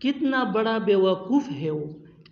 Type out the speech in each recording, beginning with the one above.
कितना बड़ा बेवकूफ़ है वो,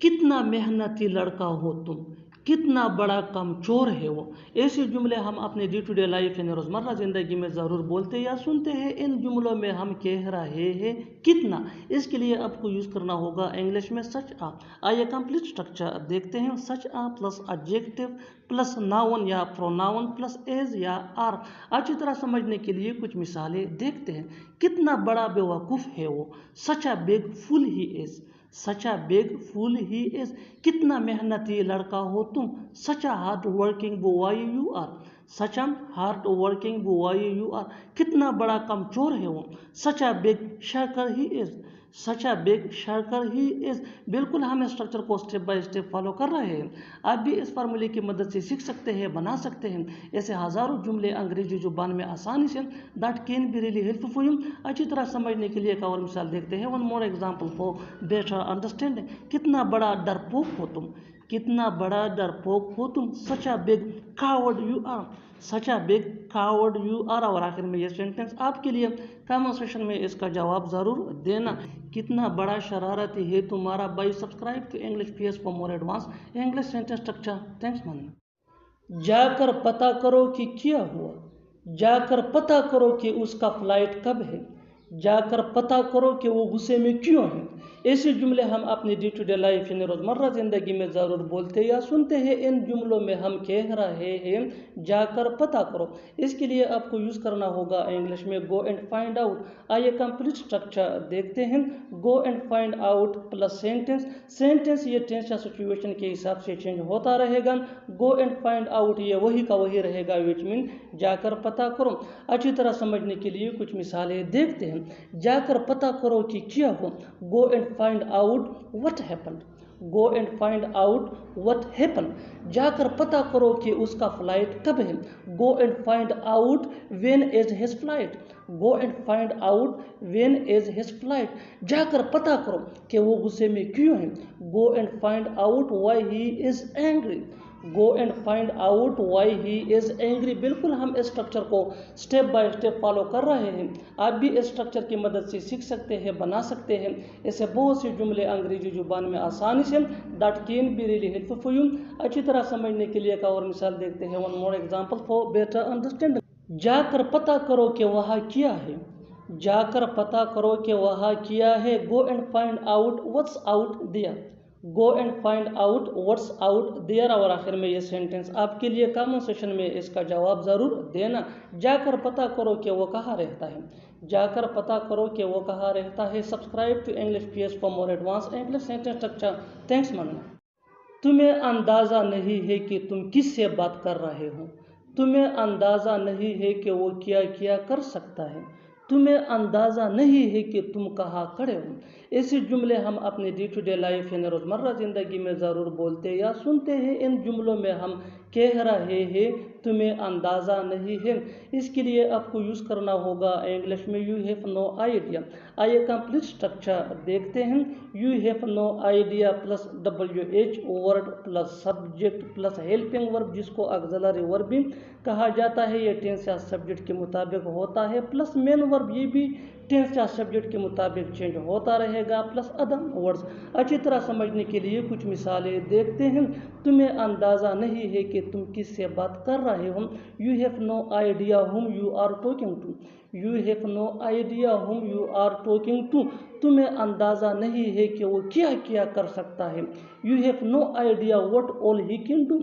कितना मेहनती लड़का हो तुम, कितना बड़ा कमचोर है वो। ऐसे जुमले हम अपने डे टू डे लाइफ यानी रोज़मर्रा ज़िंदगी में ज़रूर बोलते या सुनते हैं। इन जुमलों में हम कह रहे हैं कितना, इसके लिए आपको यूज़ करना होगा इंग्लिश में सच आ। आइए कंप्लीट स्ट्रक्चर देखते हैं। सच आ प्लस एडजेक्टिव प्लस नाउन या प्रोनाउन प्लस एज या आर। अच्छी तरह समझने के लिए कुछ मिसालें देखते हैं। कितना बड़ा बेवकूफ़ है वो, such a big fool he is, such a big fool he is. कितना मेहनती लड़का हो तुम, such a hard working boy you are, such a hard working boy you are. कितना बड़ा कमचोर है वो, such a big shirker he is, such a big shirker he is. बिल्कुल हम स्ट्रक्चर को स्टेप बाय स्टेप फॉलो कर रहे हैं। आप भी इस फार्मूले की मदद से सीख सकते हैं, बना सकते हैं ऐसे हज़ारों जुमले अंग्रेजी जुबान में आसानी से। That can be really helpful for you. अच्छी तरह समझने के लिए एक और मिसाल देखते हैं। One more example for better understanding. कितना बड़ा डरपोक हो तुम, कितना बड़ा डरपोक हो तुम, such a big coward you are, such a big coward you are. और आखिर में ये सेंटेंस आपके लिए, कमेंट सेक्शन में इसका जवाब ज़रूर देना। कितना बड़ा शरारती है तुम्हारा भाई। Subscribe to English PS for more advance English sentence structure. Thanks man. जाकर पता करो कि क्या हुआ, जाकर पता करो कि उसका फ्लाइट कब है, जाकर पता करो कि वो गुस्से में क्यों है। ऐसे जुमले हम अपनी डे टू डे लाइफ यानी रोज़मर्रा ज़िंदगी में ज़रूर बोलते या सुनते हैं। इन जुमलों में हम कह रहे हैं जाकर पता करो, इसके लिए आपको यूज़ करना होगा इंग्लिश में गो एंड फाइंड आउट। आइए कंप्लीट स्ट्रक्चर देखते हैं। गो and find out plus sentence. Sentence ये टेंस या सिचुएशन के हिसाब से चेंज होता रहेगा। गो एंड फाइंड आउट ये वही का वही रहेगा, विच मीन जाकर पता करो। अच्छी तरह समझने के लिए कुछ मिसालें देखते हैं। जाकर पता करो कि क्या हो, गो and find out what happened, go and find out what happened. जाकर पता करो कि उसका फ्लाइट कब है, go and find out when is his flight, go and find out when is his flight. जाकर पता करो कि वो गुस्से में क्यों है, go and find out why he is angry, go and find out why he is angry. बिल्कुल हम इस स्ट्रक्चर को स्टेप बाय स्टेप फॉलो कर रहे हैं। आप भी इस स्ट्रक्चर की मदद से सीख सकते हैं, बना सकते हैं ऐसे बहुत से जुमले अंग्रेजी जुबान में आसानी से। That can be really helpful for you. अच्छी तरह समझने के लिए एक और मिसाल देखते हैं। One more example for better understanding. जाकर पता करो कि वहाँ क्या है, जाकर पता करो कि वहाँ क्या है। Go and find out what's out there, go and find out what's out there. और आखिर में ये सेंटेंस आपके लिए, कमेंट सेक्शन में इसका जवाब ज़रूर देना। जाकर पता करो कि वो कहाँ रहता है, जाकर पता करो कि वो कहाँ रहता है। Subscribe to English PS for more advance English sentence structure. Thanks man. तुम्हें अंदाज़ा नहीं है कि तुम किससे बात कर रहे हो, तुम्हें अंदाज़ा नहीं है कि वो क्या क्या कर सकता है, तुम्हें अंदाज़ा नहीं है कि तुम कहाँ खड़े हो। ऐसे जुमले हम अपने डे टू डे लाइफ यानी रोज़मर्रा ज़िंदगी में ज़रूर बोलते या सुनते हैं। इन जुमलों में हम कह रहे हैं तुम्हें अंदाज़ा नहीं है, इसके लिए आपको यूज़ करना होगा इंग्लिश में यू हैव नो आइडिया। आइए कंप्लीट स्ट्रक्चर देखते हैं। You have no idea plus WH word plus subject plus helping verb, जिसको ऑक्सिलरी वर्ब भी कहा जाता है। ये टेंस या सब्जेक्ट के मुताबिक होता है, प्लस मेन वर्ब, ये भी टेंस या सब्जेक्ट के मुताबिक चेंज होता रहेगा, प्लस अदर वर्ड्स। अच्छी तरह समझने के लिए कुछ मिसालें देखते हैं। तुम्हें अंदाज़ा नहीं है कि तुम किससे बात कर रहे हो, you have no idea whom you are talking to, you have no idea whom you are talking to. तुम्हें अंदाज़ा नहीं है कि वो क्या क्या कर सकता है, you have no idea what all he can do,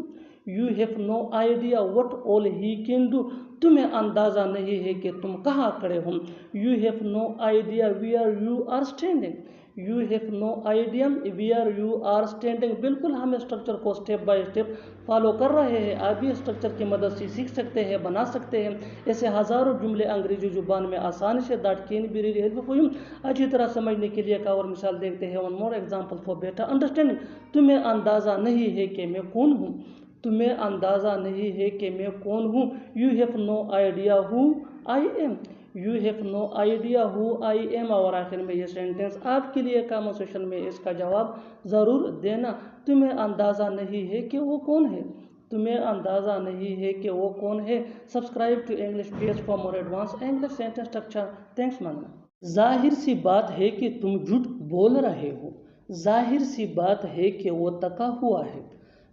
you have no idea what all he can do. तुम्हें अंदाज़ा नहीं है कि तुम कहाँ खड़े हो, you have no idea where you are standing, you have no idea where you are standing. बिल्कुल हम स्ट्रक्चर को स्टेप बाय स्टेप फॉलो कर रहे हैं। आप भी स्ट्रक्चर की मदद से सीख सकते हैं, बना सकते हैं ऐसे हज़ारों जुमले अंग्रेजी जुबान में आसानी से। That can be really helpful for you. अच्छी तरह समझने के लिए एक और मिसाल देखते हैं। One more example for better understanding. तुम्हें अंदाज़ा नहीं है कि मैं कौन हूँ, तुम्हें अंदाज़ा नहीं है कि मैं कौन हूँ, you have no idea who I am, you have no idea who I am. और आखिर में ये सेंटेंस आपके लिए, कमेंट सेक्शन में इसका जवाब ज़रूर देना। तुम्हें अंदाज़ा नहीं है कि वो कौन है, तुम्हें अंदाज़ा नहीं है कि वो कौन है। Subscribe to English PS for more advance English sentence structure. Thanks man. ظاہر سی بات ہے کہ تم جھوٹ بول رہے ہو، ظاہر سی بات ہے کہ وہ تکا ہوا ہے،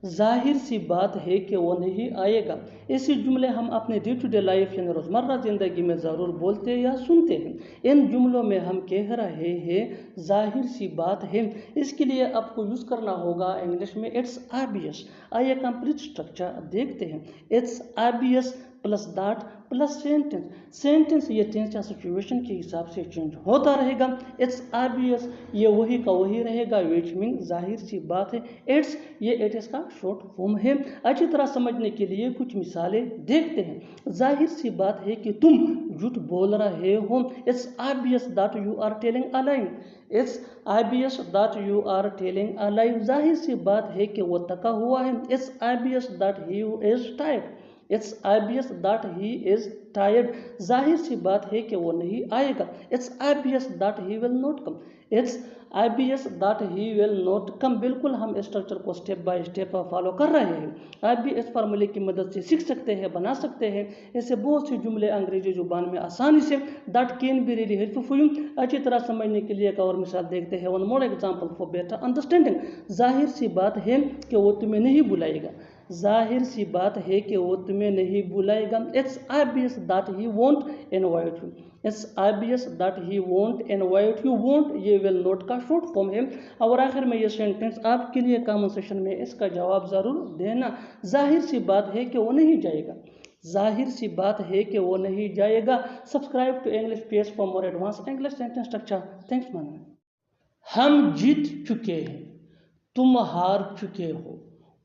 ظاہر سی بات ہے کہ وہ نہیں آئے گا۔ ایسے جملے ہم اپنے ڈے ٹو ڈے لائف یعنی روزمرہ زندگی میں ضرور بولتے یا سنتے ہیں۔ ان جملوں میں ہم کہہ رہے ہیں ظاہر سی بات ہے، اس کے لیے آپ کو یوز کرنا ہوگا انگلش میں اٹس آبیس۔ آئیے کمپلیٹ اسٹرکچر دیکھتے ہیں۔ It's obvious plus that plus sentence. Sentence یہ ٹینس یا سچویشن کے حساب سے چینج ہوتا رہے گا۔ اٹس آبیس یہ وہی کا وہی رہے گا، وچ مین ظاہر سی بات ہے۔ اٹس یہ اٹ از کا شارٹ فارم ہے۔ اچھی طرح سمجھنے کے لیے کچھ مثالیں دیکھتے ہیں۔ ظاہر سی بات ہے کہ تم جھوٹ بول رہے ہو۔ It's obvious that you are telling a lie. It's obvious that you are telling a lie. ظاہر سی بات ہے کہ وہ تکا ہوا ہے۔ It's obvious that he is tired. It's obvious that he is tired. ظاہر سی بات ہے کہ وہ نہیں آئے گا۔ It's obvious that he will not come. It's obvious that he will not come. بالکل ہم اسٹرکچر کو اسٹیپ بائی اسٹیپ فالو کر رہے ہیں۔ آپ بھی اس فارمولے کی مدد سے سیکھ سکتے ہیں، بنا سکتے ہیں۔ ایسے بہت سے جملے انگریزی زبان میں آسانی سے that can be really helpful you. اچھی طرح سمجھنے کے لیے ایک اور مثال دیکھتے ہیں۔ One more example for better understanding. ظاہر سی بات ہے کہ وہ تمہیں نہیں بلائے گا۔ ظاہر سی بات ہے کہ وہ تمہیں نہیں بلائے گا۔ It's obvious that he won't invite you. It's obvious that he won't invite you. Won't یہ ول ناٹ کا شارٹ فارم ہے۔ اور آخر میں یہ سینٹینس آپ کے لیے کامنٹ سیکشن میں اس کا جواب ضرور دینا۔ ظاہر سی بات ہے کہ وہ نہیں جائے گا۔ ظاہر سی بات ہے کہ وہ نہیں جائے گا۔ Subscribe to English page for more advance English sentence structure. Thanks man. ہم جیت چکے ہیں، تم ہار چکے ہو،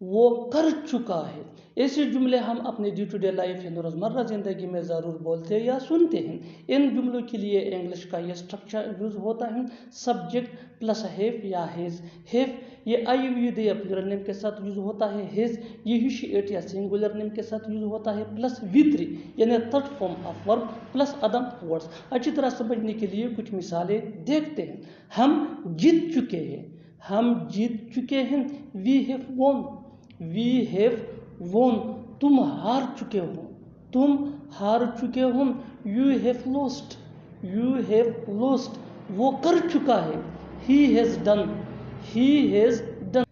وہ کر چکا ہے۔ ایسے جملے ہم اپنے ڈے ٹو ڈے لائف یعنی روزمرہ زندگی میں ضرور بولتے یا سنتے ہیں۔ ان جملوں کے لیے انگلش کا یہ اسٹرکچر یوز ہوتا ہے سبجیکٹ پلس ہیو یا ہیز۔ ہیو یہ آئی وی دے یا پلورل نیم کے ساتھ یوز ہوتا ہے۔ ہیز یہ ہی شی اٹ یا سنگولر نیم کے ساتھ یوز ہوتا ہے پلس وی تھری یعنی third form of verb plus other words. اچھی طرح سمجھنے کے لیے کچھ مثالیں دیکھتے ہیں۔ ہم جیت چکے ہیں، ہم جیت چکے ہیں۔ We have won۔ We have won۔ تم ہار چکے ہو، تم ہار چکے ہو۔ You have lost۔ You have lost۔ وہ کر چکا ہے۔ He has done. He has done.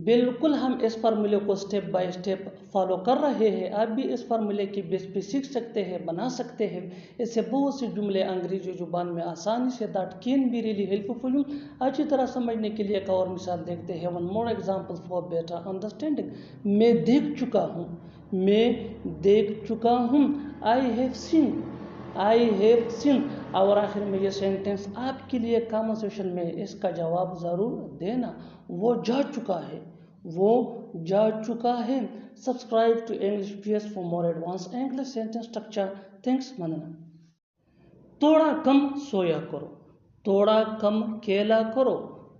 بالکل ہم اس فارمولے کو اسٹیپ بائی اسٹیپ فالو کر رہے ہیں۔ آپ بھی اس فارمولے کی بیس پہ سیکھ سکتے ہیں، بنا سکتے ہیں۔ ایسے بہت سے جملے انگریزی زبان میں آسانی سے that can be really helpful you. اچھی طرح سمجھنے کے لیے ایک اور مثال دیکھتے ہیں۔ One more example for better understanding. میں دیکھ چکا ہوں، میں دیکھ چکا ہوں۔ I have seen. I have seen. اور آخر میں یہ سینٹینس آپ کے لیے کامنٹ سیکشن میں اس کا جواب ضرور دینا۔ وہ جا چکا ہے، وہ جا چکا ہے۔ Subscribe to English page for more advance English sentence structure. Thanks مننا۔ تھوڑا کم سویا کرو، تھوڑا کم کھیلا کرو،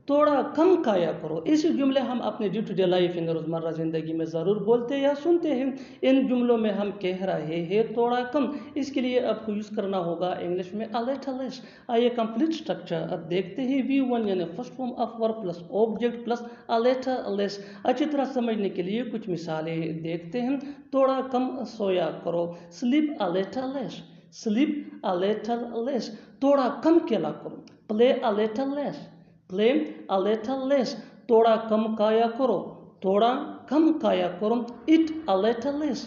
تھوڑا کم کھایا کرو۔ ایسے جملے ہم اپنے ڈے ٹو ڈے لائف یعنی روزمرہ زندگی میں ضرور بولتے یا سنتے ہیں۔ ان جملوں میں ہم کہہ رہے ہیں تھوڑا کم، اس کے لیے آپ کو یوز کرنا ہوگا انگلش میں a little less۔ آئیے کمپلیٹ اسٹرکچر اب دیکھتے ہیں۔ V1 یعنی first form of verb plus object plus a little less۔ اچھی طرح سمجھنے کے لیے کچھ مثالیں دیکھتے ہیں۔ تھوڑا کم سویا کرو، sleep a little less۔ sleep a little less۔ تھوڑا کم کھیلا کرو، play a little less۔ play a little less۔ تھوڑا کم کھایا کرو، تھوڑا کم کھایا کرو۔ eat a little less۔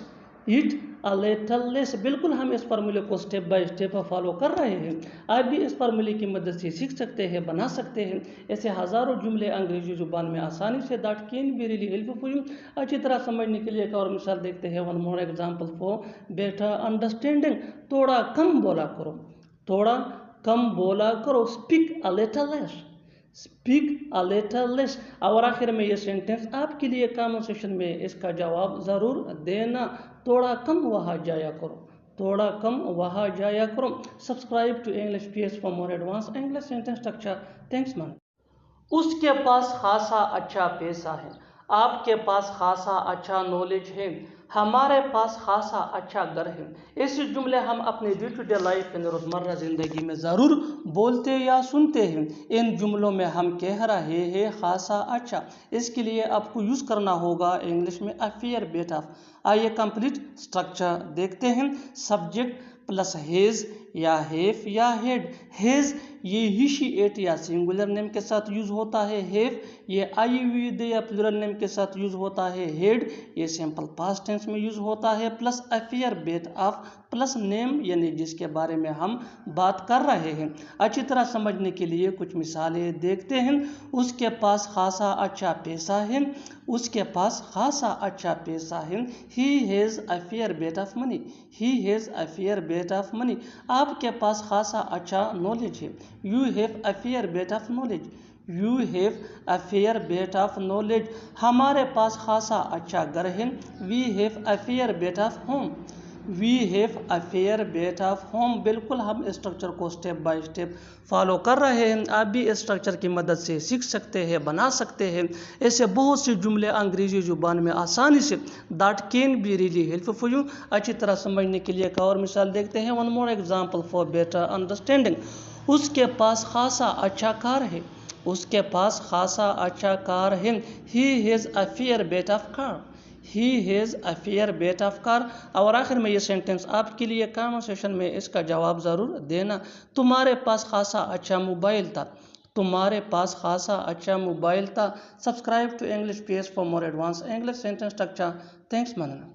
eat a little less۔ بالکل ہم اس فارمولے کو اسٹیپ بائی اسٹیپ فالو کر رہے ہیں۔ آپ بھی اس فارمولے کی مدد سے سیکھ سکتے ہیں، بنا سکتے ہیں۔ ایسے ہزاروں جملے انگریزی زبان میں آسانی سے that can be really helpful you. اچھی طرح سمجھنے کے لیے ایک اور مثال دیکھتے ہیں۔ One more example for better understanding. تھوڑا کم بولا کرو، تھوڑا کم بولا کرو۔ Speak a little less۔ Speak a little less۔ اور آخر میں یہ سینٹینس آپ کے لیے کامنٹ سیکشن میں اس کا جواب ضرور دینا۔ تھوڑا کم وہاں جایا کرو، تھوڑا کم وہاں جایا کرو۔ Subscribe to English page for more advance English sentence structure. Thanks man. اس کے پاس خاصا اچھا پیسہ ہے، آپ کے پاس خاصا اچھا نالج ہے، ہمارے پاس خاصا اچھا گھر ہے۔ ایسے جملے ہم اپنے ڈے ٹو ڈے لائف یعنی روزمرہ زندگی میں ضرور بولتے یا سنتے ہیں۔ ان جملوں میں ہم کہہ رہے ہیں خاصا اچھا، اس کے لیے آپ کو یوز کرنا ہوگا انگلش میں a fair bit of۔ آئیے کمپلیٹ اسٹرکچر دیکھتے ہیں۔ سبجیکٹ پلس ہیز या हैव या हैड। हैज़ ये ही शी इट या सिंगुलर नेम के साथ यूज होता है। हैव ये आई वी दे या प्लूरल नेम के साथ यूज होता है। हैड ये सिंपल पास्ट टेंस में यूज होता है। Plus a fair bet of plus name यानी जिसके बारे में हम बात कर रहे हैं। अच्छी तरह समझने के लिए कुछ मिसालें देखते हैं। उसके पास खासा अच्छा पैसा है। उसके पास खासा अच्छा पैसा है। He has a fair bat of money. He has a fair bat of money. आपके पास खासा अच्छा नॉलेज है। You have a fair bat of knowledge. You have a fair bat of knowledge. हमारे पास खासा अच्छा घर है। We have a fair bat of home. We have a fair bat of home. बिल्कुल हम स्ट्रक्चर को स्टेप बाय स्टेप फॉलो कर रहे हैं। आप भी स्ट्रक्चर की मदद से सीख सकते हैं, बना सकते हैं। ऐसे बहुत से जुमले अंग्रेजी जुबान में आसानी say that can be really helpful for you. अच्छी तरह समझने के लिए एक और मिसाल देखते हैं। One more example for better understanding. उसके पास खासा अच्छा कार है। उसके पास खासा अच्छा कार है। He has a fair bat of car. He has a fair bat of car. और आखिर में ये सेंटेंस आपके लिए कन्वर्सेशन में इसका जवाब ज़रूर देना। तुम्हारे पास खासा अच्छा मोबाइल था। तुम्हारे पास खासा अच्छा मोबाइल था। Subscribe to English page for more advance English sentence structure. Thanks मानना।